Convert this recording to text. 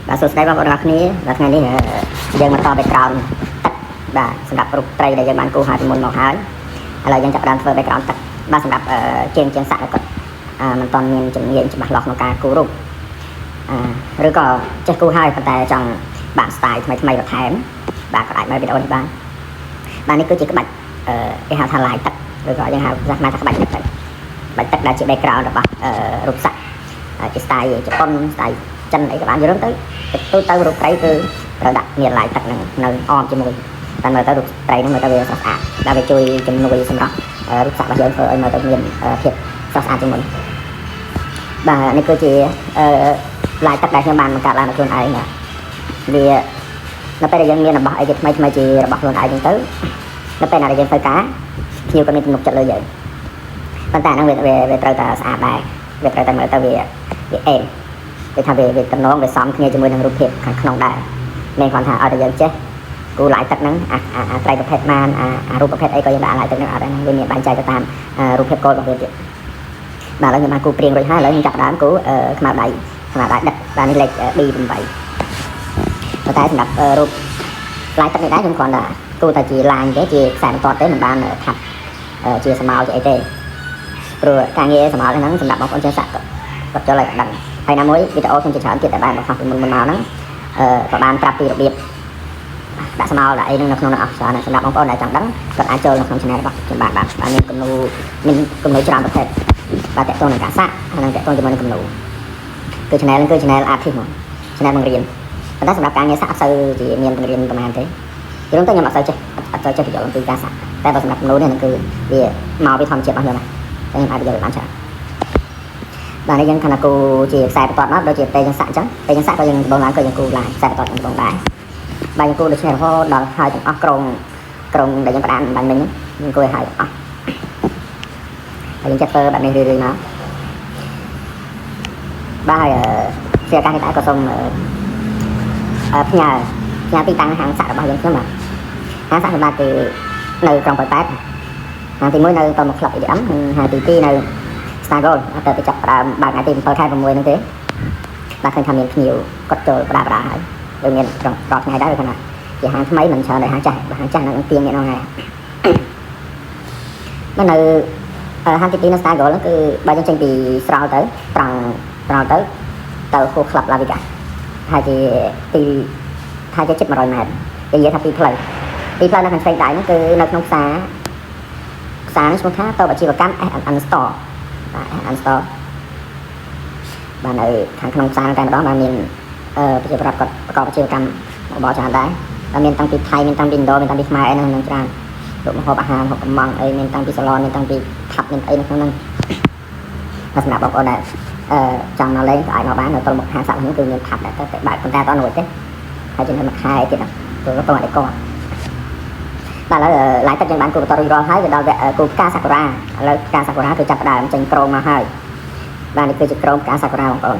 បាទសួស្តីបងប្អូនទាំងអស់គ្នាដល់ថ្ងៃនេះយើងមកត background ទឹកបាទសម្រាប់រូបត្រីដែលយើងបានគូរហើយពីមុនមកហើយឥឡូវយើងចាប់ផ្ដើមធ្វើ background ទឹកបាទសម្រាប់ជាងសាក់គាត់មិនទាន់មានជំនាញច្បាស់លាស់ក្នុងការគូររូបឬក៏ចេះគូរហើយប៉ុន្តែចង់បាន style ថ្មីបន្ថែមបាទក៏អាចមើលវីដេអូនេះបានបាទនេះគឺជាក្បាច់គេហៅថាល័យទឹកឬក៏យើងហៅភាសាខ្មែរថាក្បាច់ទឹកបាច់ទឹកដែលជា background របស់រូបស័ក្តិជា style ជប៉ុន style ចិនអីក៏បានយល់ទៅទៅរូបត្រីគឺត្រូវដាក់មានល័យទឹកនឹងនៅអមជាមួយតែមើលទៅរូបត្រីហ្នឹងមើលទៅវាស្រស់ស្អាតដែលវាជួយជំនួយសម្រាប់រូបស័ក្តិរបស់យើងធ្វើឲ្យមើលទៅមានភាពស្រស់ស្អាតជាងមុនបាទនេះគឺជាល័យទឹកដែលខ្ញុំបានបង្កើតឡើងដោយខ្លួនឯងវានៅពេលដែលយើងមានរបស់អីជាថ្មីជារបស់ខ្លួនឯងហ្នឹងទៅនៅពេលណាដែលយើងធ្វើការភ្ញៀវក៏មានទំនុកចិត្តលើយើងប៉ុន្តែហ្នឹងវាត្រូវតែស្អាតដែរវាត្រូវតែមើលទៅវាអេមគេថាវាតំណងវាសមគ្នាជាមួយនឹងរូបភាពខាងក្នុងដែរមានគាត់ថាឲ្យតែយើងចេះគូល័យទឹកហ្នឹងអាត្រីប្រភេទបានអារូបប្រភេទអីក៏យើងដាក់ល័យទឹកហ្នឹងអត់ដែរវាមានបែងចែកទៅតាមរូបភាពគោលរបស់វាទៀតបាទឥឡូវខ្ញុំបានគូព្រៀងរួចហើយឥឡូវខ្ញុំចាប់ដើមគូខ្មៅដៃដឹកបាទនេះលេខ D8 ប៉ុន្តែសម្រាប់រូបល័យទឹកនេះដែរខ្ញុំគ្រាន់តែគូតែជាឡាញទេជាខ្សែបន្ទាត់ទេមិនបានថាប់ជាស្មៅជាអីទេព្រោះការងារស្មៅហ្នឹងសម្រាប់បងប្អូនចេះសាក់គាត់ចូលឲ្យដឹងហើយណាមួយវីដេអូខ្ញុំជាច្រើនទៀតតែបានបង្ហោះពីមុនមកហ្នឹងក៏បានប្រាប់ពីរបៀបដាក់ស្មៅដាក់អីហ្នឹងនៅក្នុងនោះអស់ច្រើនសម្រាប់បងប្អូនដែលចង់ដឹងគាត់អាចចូលនៅក្នុង channel របស់ខ្ញុំបាទមានគំនូរច្រើនប្រភេទបាទតកតងនឹងការសាក់ហើយនឹងតកតងជាមួយនឹងគំនូរគឺ channel ហ្នឹងគឺ channel artist ហ្មង channel បង្រៀនប៉ុន្តែសម្រាប់ការងារសាក់អត់សូវជាមានបង្រៀនប្រហែលទេយល់ទៅខ្ញុំអត់សូវចេះបញ្យល់អំពីការសាក់តែបើសម្រាប់គំនូរនេះគឺវាមកពីធម្មជាតិរបស់ខ្ញុំណាតែខ្ញុំអាចបញ្យល់បានច្រើនបាទនេះយើងខណៈគូជាខ្សែបន្ទាត់មកដូចជាពេលយើងសាក់អញ្ចឹងពេលយើងសាក់ក៏យើងដំបងឡើងក៏យើងគូឡើងខ្សែបន្ទាត់យើងដំបងដែរបាទយើងគូដូចនេះរហូតដល់ហើយទាំងអស់ក្រុងដែលយើងផ្ដានបាញ់មិញយើងគូឲ្យហើយទាំងអស់ហើយយើងចាត់ធ្វើបែបនេះរឿយៗមកបាទហើយជាការនេះដែរក៏សូមផ្ញើទីតាំងហាងសាក់របស់យើងខ្ញុំបាទហាងសាក់សម្រាប់គឺនៅក្រុងប៉ោយប៉ែតហាងទី1នៅតមកក្លឹប EDM ហាងទី2នៅ Stargold អត់ទៅចាប់ផ្ដើមបើកថ្ងៃទី7 ខែ 6 ហ្នឹងទេបាទឃើញថាមានភ្ញៀវគាត់ចូលបដាហើយដូចមានរាល់ថ្ងៃដែរគាត់ថាជាហាងថ្មីមិនច្រើនដូចហាងចាស់ហ្នឹងទៀងអ្នកនោះហើយនៅហាងទី2នៅ Stargold ហ្នឹងគឺបើយើងចេញពីស្រោលទៅត្រង់ទៅហួសក្លឹប La Viga ហើយជាជិត100 ម៉ែត្រនិយាយថាពីផ្លូវនៅខាងស្រីដៃហ្នឹងគឺនៅក្នុងផ្សារនេះឈ្មោះថាតបអាជីវកម្ម S&N Store បាទ Store បាទនៅខាងក្នុងផ្សារតែម្ដងបាទមានប្រជាប្រដ្ឋគាត់ប្រកបអាជីវកម្មរបរច្រើនដែរហើយមានតាំងពីថៃមានតាំងពីឥណ្ឌូមានតាំងពីខ្មែរអីហ្នឹងច្រើនរូបម្ហូបអាហារម្ហូបកំងអីមានតាំងពីសាឡនមានតាំងពីថាប់មានអីនៅក្នុងហ្នឹងហើយសម្រាប់បងប្អូនដែលចង់មកលេងក៏អាចមកបាននៅទល់មុខហាងសាក់ហ្នឹងគឺមានថាប់ដែរតែបើកប៉ុន្តែអត់រួចទេហើយជាមួយខែទៀតណាព្រោះទៅអត់គាត់បាទឥឡូវឡាយទឹកយើងបានគូបន្តរួចរាល់ហើយទៅដល់គូផ្កាសាកូរ៉ាឥឡូវផ្កាសាកូរ៉ាគឺចាប់ផ្ដើមចេញក្រោមមកហើយបាទនេះគឺជាក្រោមផ្កាសាកូរ៉ាបងប្អូន